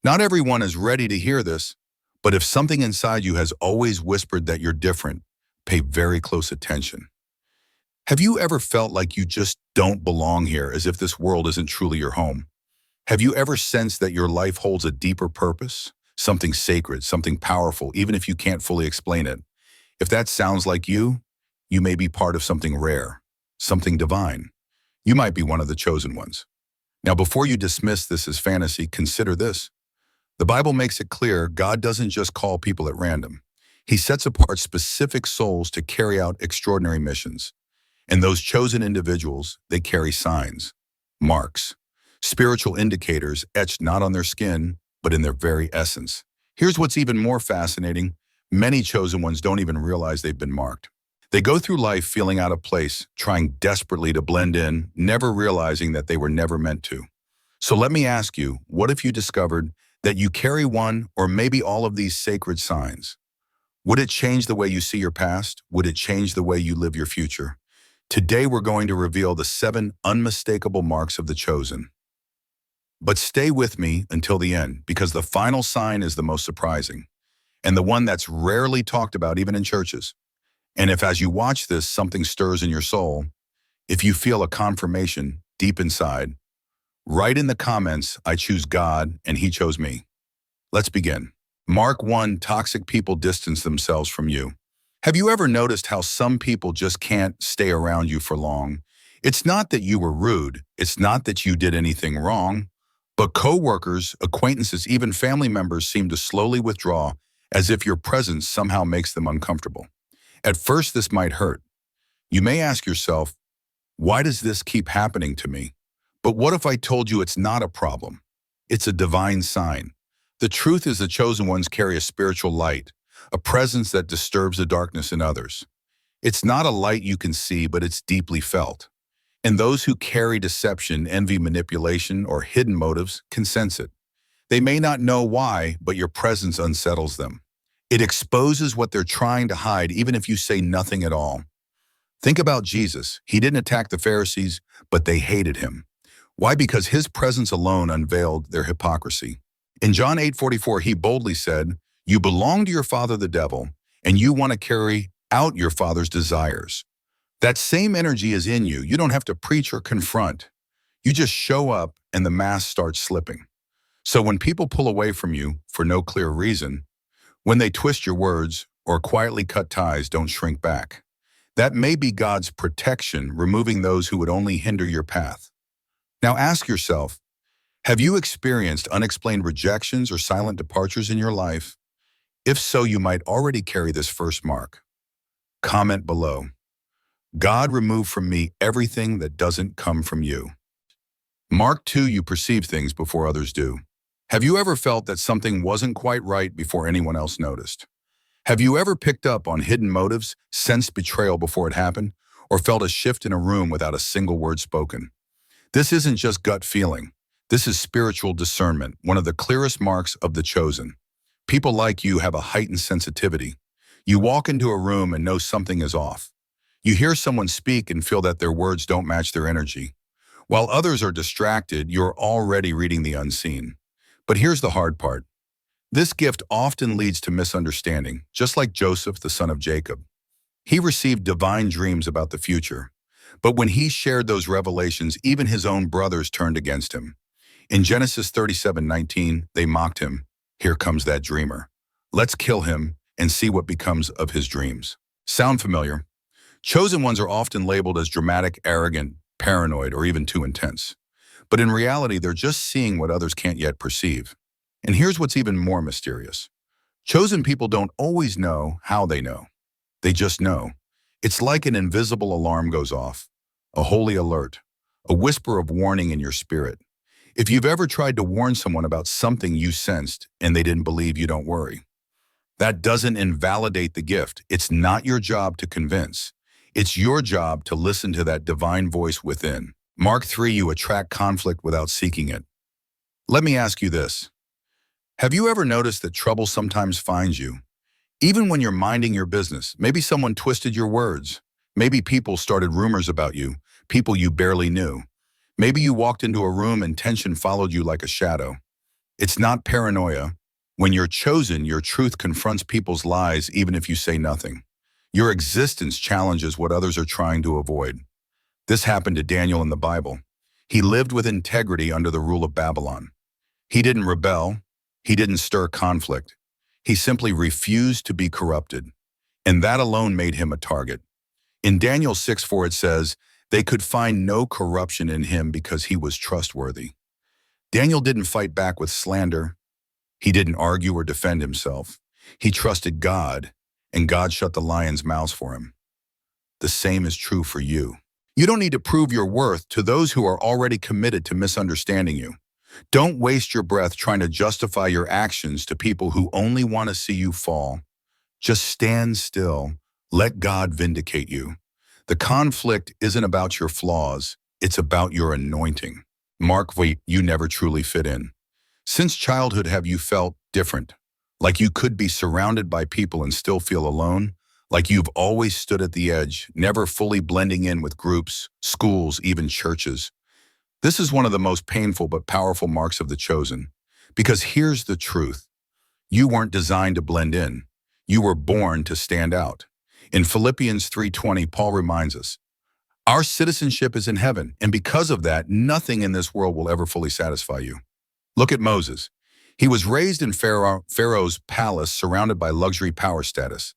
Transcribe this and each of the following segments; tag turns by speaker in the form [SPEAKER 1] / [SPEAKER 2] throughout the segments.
[SPEAKER 1] Not everyone is ready to hear this, but if something inside you has always whispered that you're different, pay very close attention. Have you ever felt like you just don't belong here, as if this world isn't truly your home? Have you ever sensed that your life holds a deeper purpose? Something sacred, something powerful, even if you can't fully explain it? If that sounds like you may be part of something rare, something divine. You might be one of the chosen ones. Now, before you dismiss this as fantasy, consider this. The Bible makes it clear God doesn't just call people at random. He sets apart specific souls to carry out extraordinary missions. And those chosen individuals, they carry signs, marks, spiritual indicators etched not on their skin, but in their very essence. Here's what's even more fascinating. Many chosen ones don't even realize they've been marked. They go through life feeling out of place, trying desperately to blend in, never realizing that they were never meant to. So let me ask you, what if you discovered that you carry one or maybe all of these sacred signs? Would it change the way you see your past? Would it change the way you live your future? Today we're going to reveal the 7 unmistakable marks of the chosen. But stay with me until the end, because the final sign is the most surprising, and the one that's rarely talked about even in churches. And if as you watch this, something stirs in your soul, if you feel a confirmation deep inside, write in the comments, I choose God and He chose me. Let's begin. Mark 1, toxic people distance themselves from you. Have you ever noticed how some people just can't stay around you for long? It's not that you were rude. It's not that you did anything wrong. But coworkers, acquaintances, even family members seem to slowly withdraw as if your presence somehow makes them uncomfortable. At first, this might hurt. You may ask yourself, why does this keep happening to me? But what if I told you it's not a problem? It's a divine sign. The truth is the chosen ones carry a spiritual light, a presence that disturbs the darkness in others. It's not a light you can see, but it's deeply felt. And those who carry deception, envy, manipulation, or hidden motives can sense it. They may not know why, but your presence unsettles them. It exposes what they're trying to hide, even if you say nothing at all. Think about Jesus. He didn't attack the Pharisees, but they hated him. Why? Because his presence alone unveiled their hypocrisy. In John 8:44, he boldly said, "You belong to your father the devil, and you want to carry out your father's desires." That same energy is in you. You don't have to preach or confront. You just show up and the mask starts slipping. So when people pull away from you for no clear reason, when they twist your words or quietly cut ties, don't shrink back. That may be God's protection, removing those who would only hinder your path. Now ask yourself, have you experienced unexplained rejections or silent departures in your life? If so, you might already carry this first mark. Comment below. God, remove from me everything that doesn't come from you. Mark 2, you perceive things before others do. Have you ever felt that something wasn't quite right before anyone else noticed? Have you ever picked up on hidden motives, sensed betrayal before it happened, or felt a shift in a room without a single word spoken? This isn't just gut feeling. This is spiritual discernment, one of the clearest marks of the chosen. People like you have a heightened sensitivity. You walk into a room and know something is off. You hear someone speak and feel that their words don't match their energy. While others are distracted, you're already reading the unseen. But here's the hard part. This gift often leads to misunderstanding, just like Joseph, the son of Jacob. He received divine dreams about the future. But when he shared those revelations, even his own brothers turned against him. In Genesis 37:19, they mocked him. Here comes that dreamer. Let's kill him and see what becomes of his dreams. Sound familiar? Chosen ones are often labeled as dramatic, arrogant, paranoid, or even too intense. But in reality, they're just seeing what others can't yet perceive. And here's what's even more mysterious. Chosen people don't always know how they know. They just know. It's like an invisible alarm goes off, a holy alert, a whisper of warning in your spirit. If you've ever tried to warn someone about something you sensed and they didn't believe you, don't worry. That doesn't invalidate the gift. It's not your job to convince. It's your job to listen to that divine voice within. Mark 3, you attract conflict without seeking it. Let me ask you this. Have you ever noticed that trouble sometimes finds you? Even when you're minding your business, maybe someone twisted your words. Maybe people started rumors about you, people you barely knew. Maybe you walked into a room and tension followed you like a shadow. It's not paranoia. When you're chosen, your truth confronts people's lies even if you say nothing. Your existence challenges what others are trying to avoid. This happened to Daniel in the Bible. He lived with integrity under the rule of Babylon. He didn't rebel. He didn't stir conflict. He simply refused to be corrupted. And that alone made him a target. In Daniel 6:4 it says, they could find no corruption in him because he was trustworthy. Daniel didn't fight back with slander. He didn't argue or defend himself. He trusted God, and God shut the lions' mouths for him. The same is true for you. You don't need to prove your worth to those who are already committed to misunderstanding you. Don't waste your breath trying to justify your actions to people who only want to see you fall. Just stand still. Let God vindicate you. The conflict isn't about your flaws. It's about your anointing. Mark, wait, you never truly fit in. Since childhood, have you felt different? Like you could be surrounded by people and still feel alone? Like you've always stood at the edge, never fully blending in with groups, schools, even churches? This is one of the most painful but powerful marks of the chosen. Because here's the truth. You weren't designed to blend in. You were born to stand out. In Philippians 3:20, Paul reminds us, our citizenship is in heaven, and because of that, nothing in this world will ever fully satisfy you. Look at Moses. He was raised in Pharaoh's palace, surrounded by luxury power status.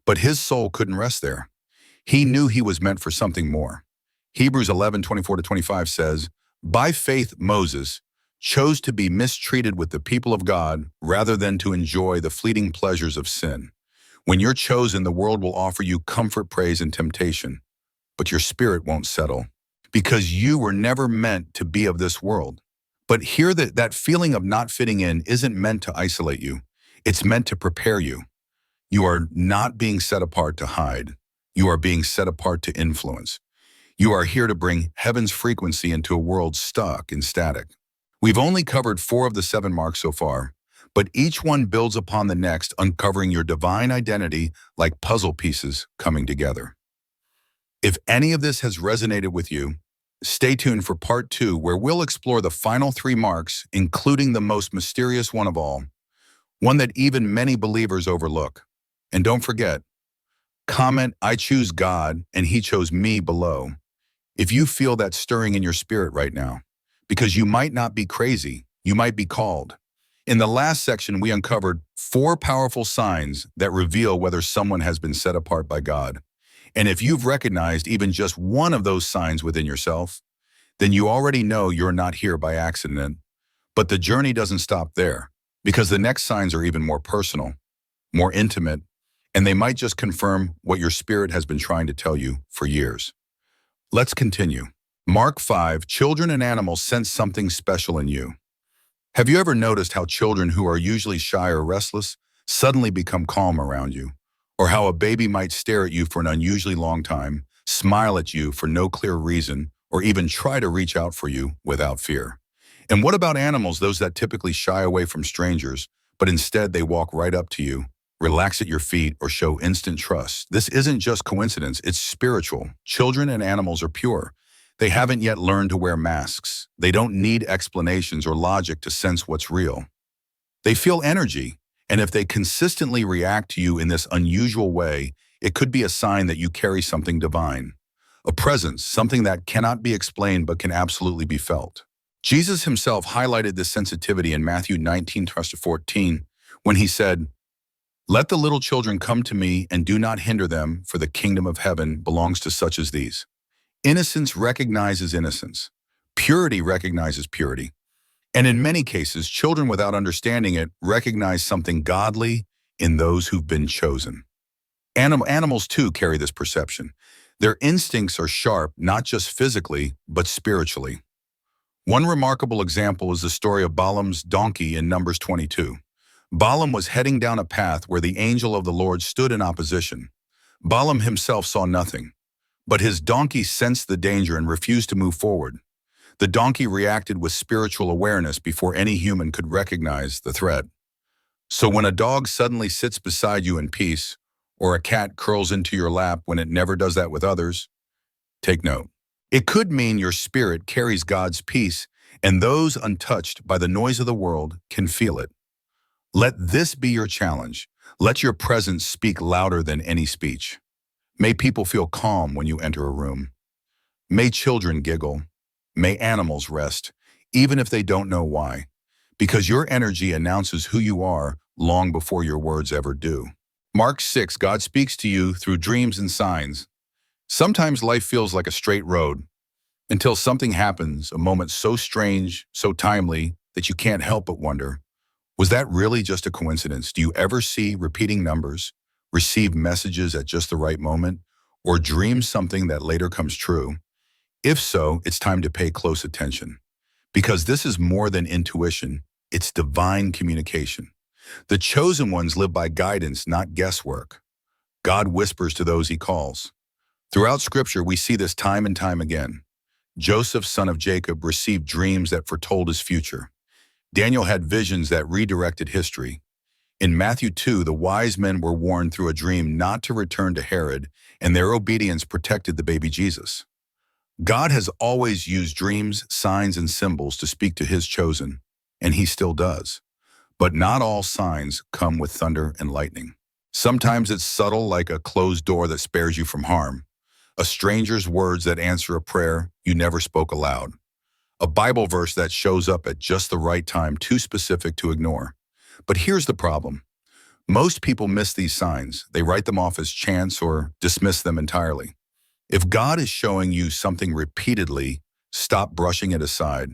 [SPEAKER 1] But his soul couldn't rest there. He knew he was meant for something more. Hebrews 11:24-25 says, by faith Moses chose to be mistreated with the people of God rather than to enjoy the fleeting pleasures of sin. When you're chosen, the world will offer you comfort, praise, and temptation. But your spirit won't settle, because you were never meant to be of this world. But hear that feeling of not fitting in isn't meant to isolate you. It's meant to prepare you. You are not being set apart to hide. You are being set apart to influence. You are here to bring heaven's frequency into a world stuck in static. We've only covered 4 of the 7 marks so far, but each one builds upon the next, uncovering your divine identity like puzzle pieces coming together. If any of this has resonated with you, stay tuned for part 2, where we'll explore the final 3 marks, including the most mysterious one of all, one that even many believers overlook. And don't forget, comment, I choose God and He chose me below, if you feel that stirring in your spirit right now, because you might not be crazy, you might be called. In the last section, we uncovered 4 powerful signs that reveal whether someone has been set apart by God. And if you've recognized even just one of those signs within yourself, then you already know you're not here by accident. But the journey doesn't stop there, because the next signs are even more personal, more intimate, and they might just confirm what your spirit has been trying to tell you for years. Let's continue. Mark 5, children and animals sense something special in you. Have you ever noticed how children who are usually shy or restless suddenly become calm around you? Or how a baby might stare at you for an unusually long time, smile at you for no clear reason, or even try to reach out for you without fear? And what about animals, those that typically shy away from strangers, but instead they walk right up to you, relax at your feet, or show instant trust? This isn't just coincidence, it's spiritual. Children and animals are pure. They haven't yet learned to wear masks. They don't need explanations or logic to sense what's real. They feel energy, and if they consistently react to you in this unusual way, it could be a sign that you carry something divine, a presence, something that cannot be explained but can absolutely be felt. Jesus himself highlighted this sensitivity in Matthew 19:14 when he said, let the little children come to me and do not hinder them, for the kingdom of heaven belongs to such as these. Innocence recognizes innocence. Purity recognizes purity. And in many cases, children without understanding it recognize something godly in those who've been chosen. Animals too carry this perception. Their instincts are sharp, not just physically, but spiritually. One remarkable example is the story of Balaam's donkey in Numbers 22. Balaam was heading down a path where the angel of the Lord stood in opposition. Balaam himself saw nothing, but his donkey sensed the danger and refused to move forward. The donkey reacted with spiritual awareness before any human could recognize the threat. So when a dog suddenly sits beside you in peace, or a cat curls into your lap when it never does that with others, take note. It could mean your spirit carries God's peace and those untouched by the noise of the world can feel it. Let this be your challenge. Let your presence speak louder than any speech. May people feel calm when you enter a room. May children giggle. May animals rest, even if they don't know why, because your energy announces who you are long before your words ever do. Mark 6, God speaks to you through dreams and signs. Sometimes life feels like a straight road until something happens, a moment so strange, so timely, that you can't help but wonder, was that really just a coincidence? Do you ever see repeating numbers, receive messages at just the right moment, or dream something that later comes true? If so, it's time to pay close attention, because this is more than intuition, it's divine communication. The chosen ones live by guidance, not guesswork. God whispers to those he calls. Throughout Scripture, we see this time and time again. Joseph, son of Jacob, received dreams that foretold his future. Daniel had visions that redirected history. In Matthew 2, the wise men were warned through a dream not to return to Herod, and their obedience protected the baby Jesus. God has always used dreams, signs, and symbols to speak to his chosen, and he still does. But not all signs come with thunder and lightning. Sometimes it's subtle, like a closed door that spares you from harm, a stranger's words that answer a prayer you never spoke aloud, a Bible verse that shows up at just the right time, too specific to ignore. But here's the problem. Most people miss these signs. They write them off as chance or dismiss them entirely. If God is showing you something repeatedly, stop brushing it aside.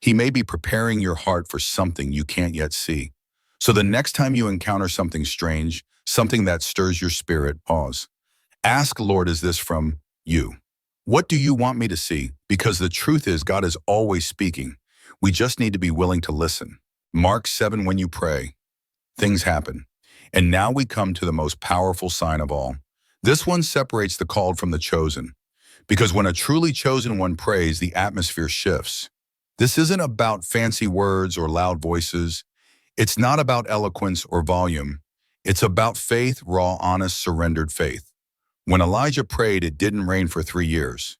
[SPEAKER 1] He may be preparing your heart for something you can't yet see. So the next time you encounter something strange, something that stirs your spirit, pause. Ask, Lord, is this from you? What do you want me to see? Because the truth is, God is always speaking. We just need to be willing to listen. Mark 7, when you pray, things happen. And now we come to the most powerful sign of all. This one separates the called from the chosen. Because when a truly chosen one prays, the atmosphere shifts. This isn't about fancy words or loud voices. It's not about eloquence or volume. It's about faith, raw, honest, surrendered faith. When Elijah prayed, it didn't rain for 3 years.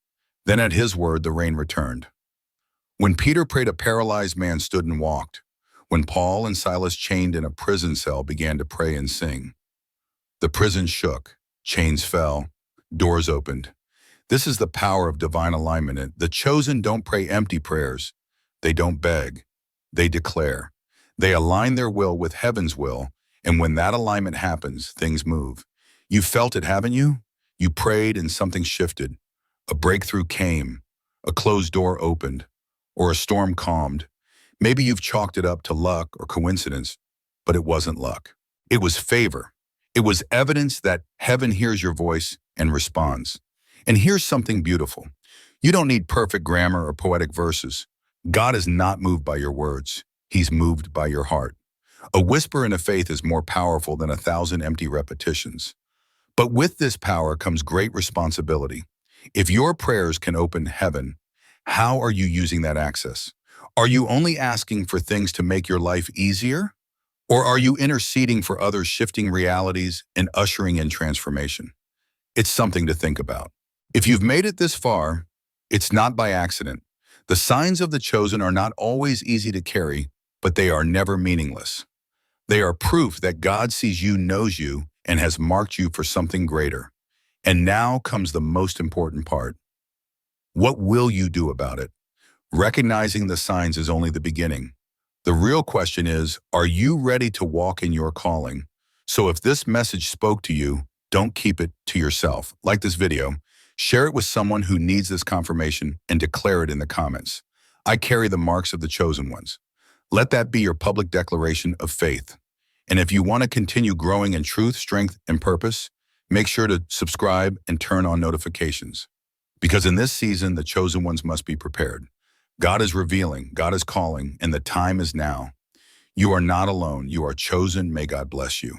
[SPEAKER 1] Then at his word, the rain returned. When Peter prayed, a paralyzed man stood and walked. When Paul and Silas, chained in a prison cell, began to pray and sing, the prison shook, chains fell, doors opened. This is the power of divine alignment. The chosen don't pray empty prayers. They don't beg. They declare. They align their will with heaven's will, and when that alignment happens, things move. You felt it, haven't you? You prayed and something shifted. A breakthrough came, a closed door opened, or a storm calmed. Maybe you've chalked it up to luck or coincidence, but it wasn't luck. It was favor. It was evidence that heaven hears your voice and responds. And here's something beautiful. You don't need perfect grammar or poetic verses. God is not moved by your words. He's moved by your heart. A whisper in a faith is more powerful than 1,000 empty repetitions. But with this power comes great responsibility. If your prayers can open heaven, how are you using that access? Are you only asking for things to make your life easier? Or are you interceding for others, shifting realities and ushering in transformation? It's something to think about. If you've made it this far, it's not by accident. The signs of the chosen are not always easy to carry, but they are never meaningless. They are proof that God sees you, knows you, and has marked you for something greater. And now comes the most important part. What will you do about it? Recognizing the signs is only the beginning. The real question is, are you ready to walk in your calling? So if this message spoke to you, don't keep it to yourself. Like this video, share it with someone who needs this confirmation, and declare it in the comments. I carry the marks of the chosen ones. Let that be your public declaration of faith. And if you want to continue growing in truth, strength, and purpose, make sure to subscribe and turn on notifications. Because in this season, the chosen ones must be prepared. God is revealing, God is calling, and the time is now. You are not alone. You are chosen. May God bless you.